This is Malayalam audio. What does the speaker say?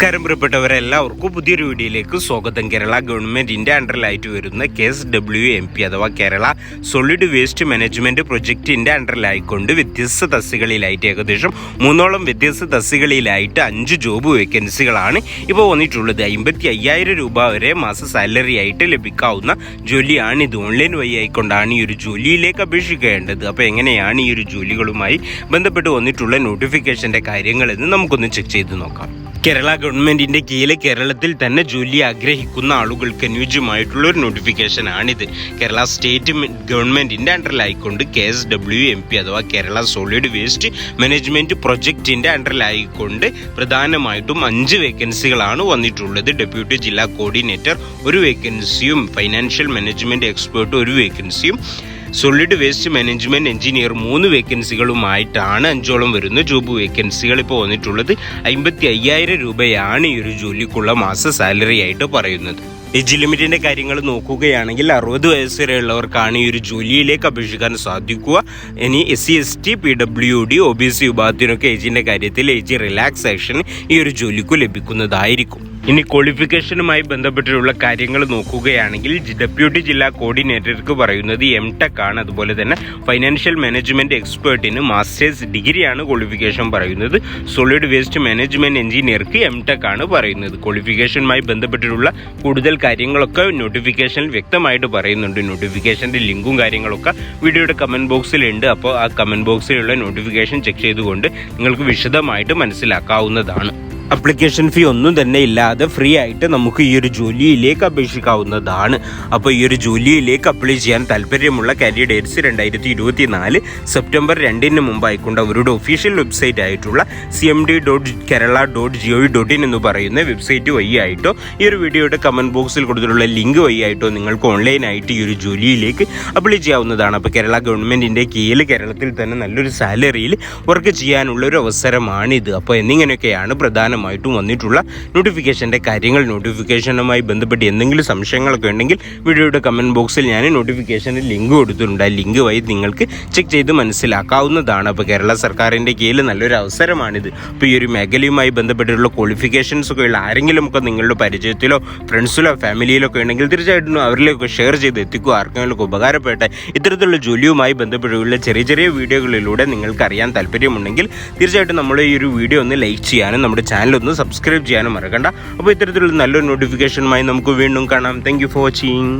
നമസ്കാരം പ്രിയപ്പെട്ടവരെല്ലാവർക്കും പുതിയൊരു വീഡിയോയിലേക്ക് സ്വാഗതം. കേരള ഗവൺമെൻറ്റിൻ്റെ അണ്ടറിലായിട്ട് വരുന്ന KSWMP അഥവാ കേരള സോളിഡ് വേസ്റ്റ് മാനേജ്മെൻറ്റ് പ്രൊജക്റ്റിൻ്റെ അണ്ടറിലായിക്കൊണ്ട് വ്യത്യസ്ത തസ്തികളിലായിട്ട് ഏകദേശം 3 വ്യത്യസ്ത തസ്തികളിലായിട്ട് 5 ജോബ് വേക്കൻസികളാണ് ഇപ്പോൾ വന്നിട്ടുള്ളത്. 55,000 രൂപ വരെ മാസ സാലറി ആയിട്ട് ലഭിക്കാവുന്ന ജോലിയാണ് ഇത്. ഓൺലൈൻ വഴി ആയിക്കൊണ്ടാണ് ഈ ഒരു ജോലിയിലേക്ക് അപേക്ഷിക്കേണ്ടത്. അപ്പോൾ എങ്ങനെയാണ് ഈ ഒരു ജോലികളുമായി ബന്ധപ്പെട്ട് വന്നിട്ടുള്ള നോട്ടിഫിക്കേഷൻ്റെ കാര്യങ്ങളെന്ന് നമുക്കൊന്ന് ചെക്ക് ചെയ്ത് നോക്കാം. കേരള ഗവൺമെൻറ്റിൻ്റെ കീഴിൽ കേരളത്തിൽ തന്നെ ജോലി ആഗ്രഹിക്കുന്ന ആളുകൾക്ക് അനുയോജ്യമായിട്ടുള്ള ഒരു നോട്ടിഫിക്കേഷനാണിത്. കേരള സ്റ്റേറ്റ് ഗവൺമെൻറ്റിൻ്റെ അണ്ടറിലായിക്കൊണ്ട് KSWMP അഥവാ കേരള സോളിഡ് വേസ്റ്റ് മാനേജ്മെൻറ്റ് പ്രൊജക്റ്റിൻ്റെ അണ്ടറിലായിക്കൊണ്ട് പ്രധാനമായിട്ടും 5 വേക്കൻസികളാണ് വന്നിട്ടുള്ളത്. ഡെപ്യൂട്ടി ജില്ലാ കോർഡിനേറ്റർ 1 വേക്കൻസിയും ഫൈനാൻഷ്യൽ മാനേജ്മെൻറ്റ് എക്സ്പേർട്ട് 1 വേക്കൻസിയും സോളിഡ് വേസ്റ്റ് മാനേജ്മെൻറ്റ് എഞ്ചിനീയർ 3 വേക്കൻസികളുമായിട്ടാണ് 5 വരുന്ന ജോബ് വേക്കൻസികൾ ഇപ്പോൾ വന്നിട്ടുള്ളത്. 55,000 രൂപയാണ് ഈ ഒരു ജോലിക്കുള്ള മാസ സാലറി ആയിട്ട് പറയുന്നത്. ഏജ് ലിമിറ്റിൻ്റെ കാര്യങ്ങൾ നോക്കുകയാണെങ്കിൽ 60 വയസ്സ് വരെയുള്ളവർക്കാണ് ഈ ഒരു ജോലിയിലേക്ക് അപേക്ഷിക്കാൻ സാധിക്കുക. ഇനി SC ST PWD OBC വിഭാഗത്തിനൊക്കെ ഏജിൻ്റെ കാര്യത്തിൽ ഏജ് റിലാക്സേഷൻ ഈ ഒരു ജോലിക്കു ലഭിക്കുന്നതായിരിക്കും. ഇനി ക്വാളിഫിക്കേഷനുമായി ബന്ധപ്പെട്ടിട്ടുള്ള കാര്യങ്ങൾ നോക്കുകയാണെങ്കിൽ ഡെപ്യൂട്ടി ജില്ലാ കോർഡിനേറ്റർക്ക് പറയുന്നത് MTech ആണ്. അതുപോലെ തന്നെ ഫൈനാൻഷ്യൽ മാനേജ്മെൻറ്റ് എക്സ്പേർട്ടിന് മാസ്റ്റേഴ്സ് ഡിഗ്രിയാണ് ക്വാളിഫിക്കേഷൻ പറയുന്നത്. സോളിഡ് വേസ്റ്റ് മാനേജ്മെൻറ്റ് എഞ്ചിനീയർക്ക് MTech ആണ് പറയുന്നത്. ക്വാളിഫിക്കേഷനുമായി ബന്ധപ്പെട്ടിട്ടുള്ള കൂടുതൽ കാര്യങ്ങളൊക്കെ നോട്ടിഫിക്കേഷനിൽ വ്യക്തമായിട്ട് പറയുന്നുണ്ട്. നോട്ടിഫിക്കേഷൻ്റെ ലിങ്കും കാര്യങ്ങളൊക്കെ വീഡിയോയുടെ കമൻറ്റ് ബോക്സിലുണ്ട്. അപ്പോൾ ആ കമൻറ്റ് ബോക്സിലുള്ള നോട്ടിഫിക്കേഷൻ ചെക്ക് ചെയ്തുകൊണ്ട് നിങ്ങൾക്ക് വിശദമായിട്ട് മനസ്സിലാക്കാവുന്നതാണ്. അപ്ലിക്കേഷൻ ഫീ ഒന്നും തന്നെ ഇല്ലാതെ ഫ്രീ ആയിട്ട് നമുക്ക് ഈ ഒരു ജോലിയിലേക്ക് അപേക്ഷിക്കാവുന്നതാണ്. അപ്പോൾ ഈ ഒരു ജോലിയിലേക്ക് അപ്ലൈ ചെയ്യാൻ താല്പര്യമുള്ള കാൻഡിഡേറ്റ്സ് 2024 സെപ്റ്റംബർ 2 മുമ്പായിക്കൊണ്ട് അവരുടെ ഒഫീഷ്യൽ വെബ്സൈറ്റ് ആയിട്ടുള്ള cmd.kerala.gov.in എന്ന് പറയുന്ന വെബ്സൈറ്റ് വഴിയായിട്ടോ ഈ ഒരു വീഡിയോയുടെ കമൻറ്റ് ബോക്സിൽ കൊടുത്തിട്ടുള്ള ലിങ്ക് വഴിയായിട്ടോ നിങ്ങൾക്ക് ഓൺലൈനായിട്ട് ഈ ഒരു ജോലിയിലേക്ക് അപ്ലൈ ചെയ്യാവുന്നതാണ്. അപ്പോൾ കേരള ഗവൺമെൻറ്റിൻ്റെ കീഴിൽ കേരളത്തിൽ തന്നെ നല്ലൊരു സാലറിയിൽ വർക്ക് ചെയ്യാനുള്ള ഒരു അവസരമാണിത്. അപ്പോൾ എന്നിങ്ങനെയൊക്കെയാണ് പ്രധാനമായിട്ടും വന്നിട്ടുള്ള നോട്ടിഫിക്കേഷൻ്റെ കാര്യങ്ങൾ. നോട്ടിഫിക്കേഷനുമായി ബന്ധപ്പെട്ട് എന്തെങ്കിലും സംശയങ്ങളൊക്കെ ഉണ്ടെങ്കിൽ വീഡിയോയുടെ കമൻറ്റ് ബോക്സിൽ ഞാൻ നോട്ടിഫിക്കേഷൻ്റെ ലിങ്ക് കൊടുത്തിട്ടുണ്ട്. ആ ലിങ്ക് വഴി നിങ്ങൾക്ക് ചെക്ക് ചെയ്ത് മനസ്സിലാക്കാവുന്നതാണ്. അപ്പോൾ കേരള സർക്കാരിൻ്റെ കീഴിൽ നല്ലൊരു അവസരമാണിത്. അപ്പോൾ ഈ ഒരു മേഖലയുമായി ബന്ധപ്പെട്ടിട്ടുള്ള ക്വാളിഫിക്കേഷൻസ് ഒക്കെ ഉള്ള ആരെങ്കിലുമൊക്കെ നിങ്ങളുടെ പരിചയത്തിലോ ഫ്രണ്ട്സിലോ ഫാമിലിയിലൊക്കെ ഉണ്ടെങ്കിൽ തീർച്ചയായിട്ടും അവരിലേക്ക് ഷെയർ ചെയ്ത് എത്തിക്കുക. ആർക്കെങ്കിലും ഉപകാരപ്പെട്ട ഇത്തരത്തിലുള്ള ജോലിയുമായി ബന്ധപ്പെട്ടുള്ള ചെറിയ ചെറിയ വീഡിയോകളിലൂടെ നിങ്ങൾക്ക് അറിയാൻ താല്പര്യമുണ്ടെങ്കിൽ തീർച്ചയായിട്ടും നമ്മൾ ഈ ഒരു വീഡിയോ ഒന്ന് ലൈക്ക് ചെയ്യാനും നമ്മുടെ ചാനൽ ഒന്ന് സബ്സ്ക്രൈബ് ചെയ്യാനും മറക്കണ്ട. അപ്പോൾ ഇത്തരത്തിലുള്ള നല്ലൊരു നോട്ടിഫിക്കേഷനുമായി നമുക്ക് വീണ്ടും കാണാം. Thank you for watching.